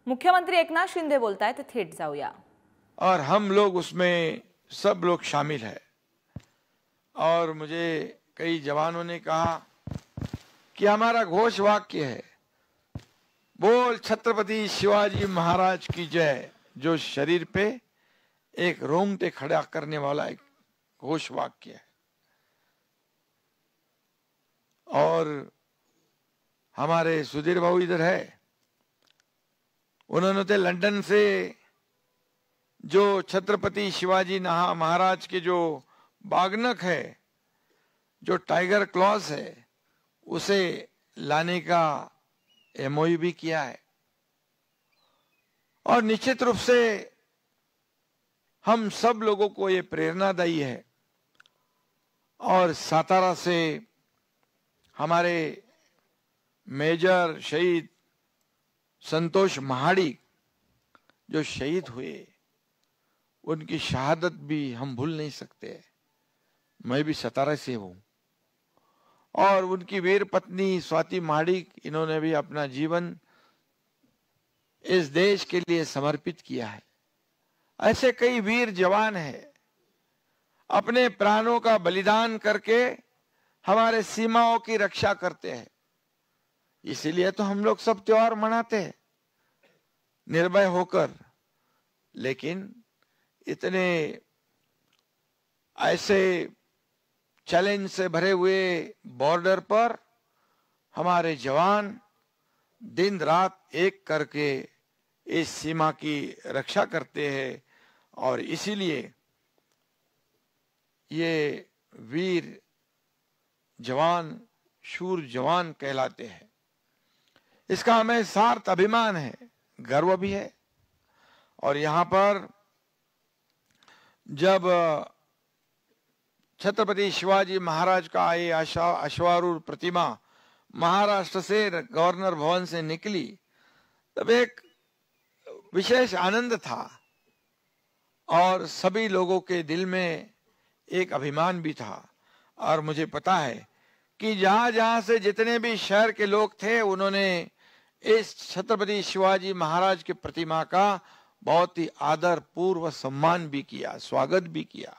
मुख्यमंत्री एकनाथ शिंदे बोलतायत, थेट जाऊया। और हम लोग उसमें सब लोग शामिल हैं। और मुझे कई जवानों ने कहा कि हमारा घोष वाक्य है, बोल छत्रपति शिवाजी महाराज की जय, जो शरीर पे एक रोंगटे खड़ा करने वाला एक घोष वाक्य है। और हमारे सुधीर बाबू इधर है, उन्होंने तो लंदन से जो छत्रपति शिवाजी महाराज के जो बागनक है, जो टाइगर क्लॉज है, उसे लाने का एमओयू भी किया है। और निश्चित रूप से हम सब लोगों को ये प्रेरणादायी है। और सातारा से हमारे मेजर शहीद संतोष महाडिक जो शहीद हुए, उनकी शहादत भी हम भूल नहीं सकते। मैं भी सातारा से हूं और उनकी वीर पत्नी स्वाति महाडिक, इन्होंने भी अपना जीवन इस देश के लिए समर्पित किया है। ऐसे कई वीर जवान हैं, अपने प्राणों का बलिदान करके हमारे सीमाओं की रक्षा करते हैं। इसीलिए तो हम लोग सब त्योहार मनाते हैं निर्भय होकर। लेकिन इतने ऐसे चैलेंज से भरे हुए बॉर्डर पर हमारे जवान दिन रात एक करके इस सीमा की रक्षा करते हैं। और इसीलिए ये वीर जवान, शूर जवान कहलाते हैं। इसका हमें सार्थ अभिमान है, गर्व भी है। और यहाँ पर जब छत्रपति शिवाजी महाराज का ये अश्वारूढ़ प्रतिमा महाराष्ट्र से गवर्नर भवन से निकली, तब एक विशेष आनंद था और सभी लोगों के दिल में एक अभिमान भी था। और मुझे पता है कि जहां जहां से जितने भी शहर के लोग थे, उन्होंने इस छत्रपति शिवाजी महाराज की प्रतिमा का बहुत ही आदर पूर्व सम्मान भी किया, स्वागत भी किया।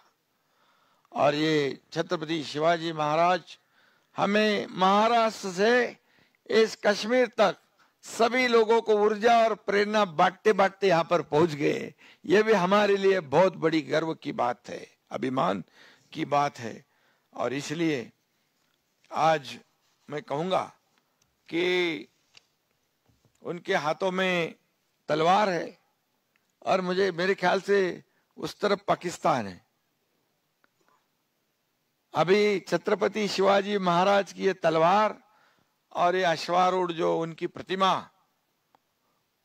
और ये छत्रपति शिवाजी महाराज हमें महाराष्ट्र से इस कश्मीर तक सभी लोगों को ऊर्जा और प्रेरणा बांटते बांटते यहाँ पर पहुंच गए। ये भी हमारे लिए बहुत बड़ी गर्व की बात है, अभिमान की बात है। और इसलिए आज मैं कहूंगा कि उनके हाथों में तलवार है और मेरे ख्याल से उस तरफ पाकिस्तान है। अभी छत्रपति शिवाजी महाराज की ये तलवार और ये अश्वारूढ़ जो उनकी प्रतिमा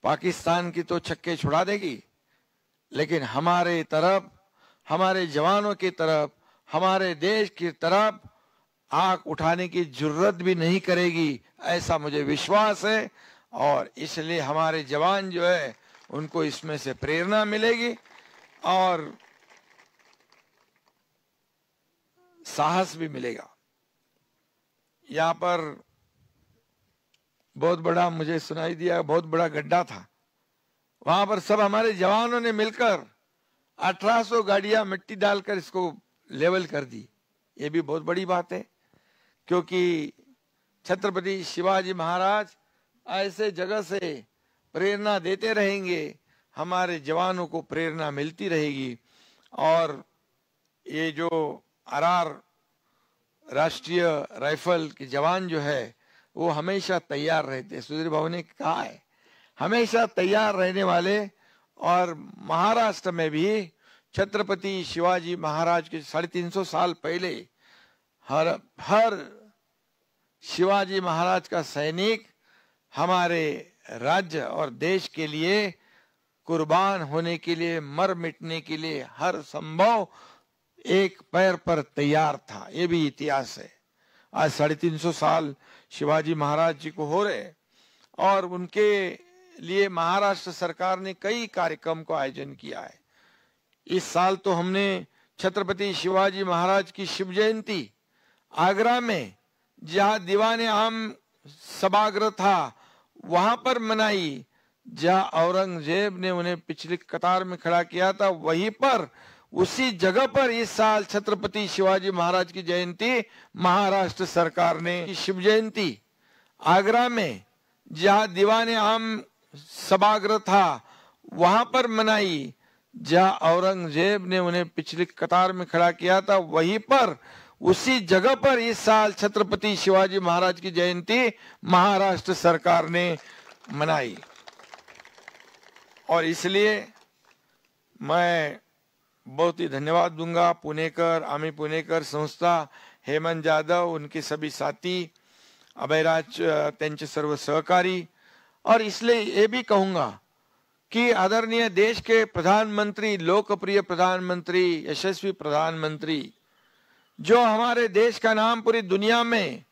पाकिस्तान की तो छक्के छुड़ा देगी, लेकिन हमारे तरफ, हमारे जवानों की तरफ, हमारे देश की तरफ आंख उठाने की जरूरत भी नहीं करेगी, ऐसा मुझे विश्वास है। और इसलिए हमारे जवान जो है उनको इसमें से प्रेरणा मिलेगी और साहस भी मिलेगा। यहाँ पर बहुत बड़ा, मुझे सुनाई दिया, बहुत बड़ा गड्ढा था। वहां पर सब हमारे जवानों ने मिलकर 1800 गाड़ियां मिट्टी डालकर इसको लेवल कर दी। ये भी बहुत बड़ी बात है, क्योंकि छत्रपति शिवाजी महाराज ऐसे जगह से प्रेरणा देते रहेंगे, हमारे जवानों को प्रेरणा मिलती रहेगी। और ये जो आरआर राष्ट्रीय राइफल के जवान जो है वो हमेशा तैयार रहते, सुधीर बाबू ने कहा है, हमेशा तैयार रहने वाले। और महाराष्ट्र में भी छत्रपति शिवाजी महाराज के 350 साल पहले हर शिवाजी महाराज का सैनिक हमारे राज्य और देश के लिए कुर्बान होने के लिए, मर मिटने के लिए हर संभव एक पैर पर तैयार था। ये भी इतिहास है। आज 350 साल शिवाजी महाराज जी को हो रहे और उनके लिए महाराष्ट्र सरकार ने कई कार्यक्रम को आयोजन किया है। इस साल तो हमने छत्रपति शिवाजी महाराज की शिव जयंती आगरा में, जहां दीवाने आम सभागृह था, वहां पर मनाई, जहां औरंगजेब ने उन्हें पिछली कतार में खड़ा किया था, वहीं पर उसी जगह पर इस साल छत्रपति शिवाजी महाराज की जयंती महाराष्ट्र सरकार ने शिव जयंती आगरा में जहां दीवाने आम सभागृह था वहां पर मनाई। जहां औरंगजेब ने उन्हें पिछली कतार में खड़ा किया था, वहीं पर उसी जगह पर इस साल छत्रपति शिवाजी महाराज की जयंती महाराष्ट्र सरकार ने मनाई। और इसलिए मैं बहुत ही धन्यवाद दूंगा पुणेकर, आम्ही पुणेकर संस्था, हेमंत जाधव, उनके सभी साथी, अभयराज, त्यांचे सर्व सहकारी। और इसलिए ये भी कहूंगा कि आदरणीय देश के प्रधानमंत्री, लोकप्रिय प्रधानमंत्री, यशस्वी प्रधानमंत्री, जो हमारे देश का नाम पूरी दुनिया में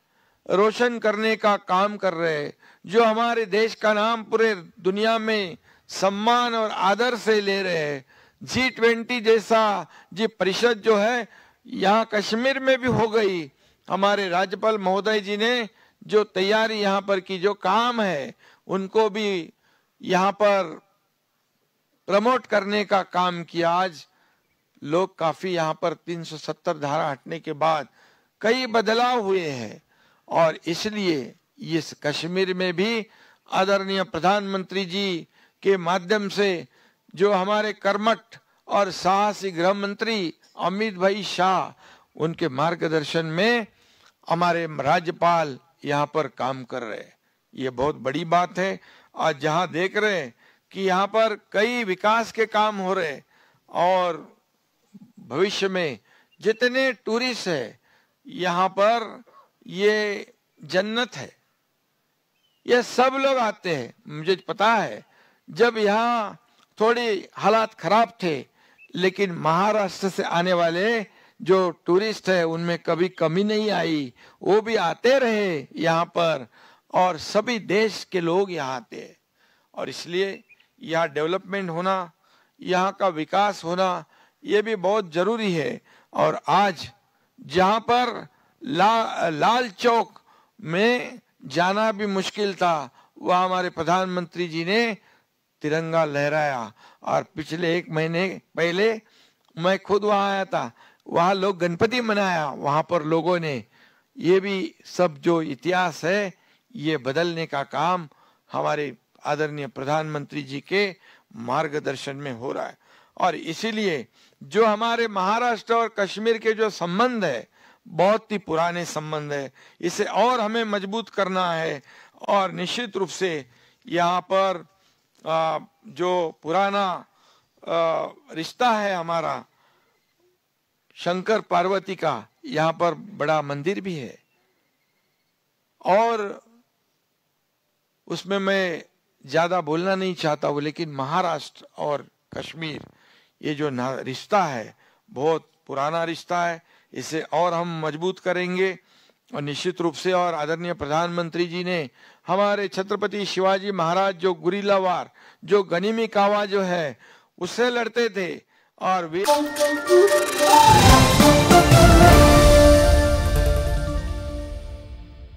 रोशन करने का काम कर रहे हैं, जो हमारे देश का नाम पूरे दुनिया में सम्मान और आदर से ले रहे हैं। G20 जैसा जी परिषद जो है यहाँ कश्मीर में भी हो गई। हमारे राज्यपाल महोदय जी ने जो तैयारी यहाँ पर की, जो काम है, उनको भी यहाँ पर प्रमोट करने का काम किया। आज लोग काफी यहाँ पर 370 धारा हटने के बाद कई बदलाव हुए हैं और इसलिए इस कश्मीर में भी आदरणीय प्रधानमंत्री जी के माध्यम से जो हमारे कर्मठ और साहसी गृह मंत्री अमित भाई शाह, उनके मार्गदर्शन में हमारे राज्यपाल यहाँ पर काम कर रहे हैं। ये बहुत बड़ी बात है। आज जहाँ देख रहे हैं कि यहाँ पर कई विकास के काम हो रहे और भविष्य में जितने टूरिस्ट है यहाँ पर, ये जन्नत है। ये सब लोग आते हैं। मुझे पता है जब यहाँ थोड़ी हालात खराब थे, लेकिन महाराष्ट्र से आने वाले जो टूरिस्ट है उनमें कभी कमी नहीं आई। वो भी आते रहे यहाँ पर और सभी देश के लोग यहाँ आते हैं। और इसलिए यहाँ डेवलपमेंट होना, यहाँ का विकास होना, ये भी बहुत जरूरी है। और आज जहाँ पर लाल चौक में जाना भी मुश्किल था, वह हमारे प्रधानमंत्री जी ने तिरंगा लहराया। और पिछले 1 महीने पहले मैं खुद वहां आया था, वहां लोग गणपति मनाया, वहां पर लोगों ने, ये भी सब जो इतिहास है ये बदलने का काम हमारे आदरणीय प्रधानमंत्री जी के मार्गदर्शन में हो रहा है। और इसीलिए जो हमारे महाराष्ट्र और कश्मीर के जो संबंध है, बहुत ही पुराने संबंध है, इसे और हमें मजबूत करना है। और निश्चित रूप से यहाँ पर जो पुराना रिश्ता है हमारा शंकर पार्वती का, यहाँ पर बड़ा मंदिर भी है। और उसमें मैं ज्यादा बोलना नहीं चाहता हूँ, लेकिन महाराष्ट्र और कश्मीर ये जो रिश्ता है बहुत पुराना रिश्ता है। इसे और हम मजबूत करेंगे। और निश्चित रूप से और आदरणीय प्रधानमंत्री जी ने हमारे छत्रपति शिवाजी महाराज जो गुरिल्ला वार, जो गनीमी कावा जो है उससे लड़ते थे और वे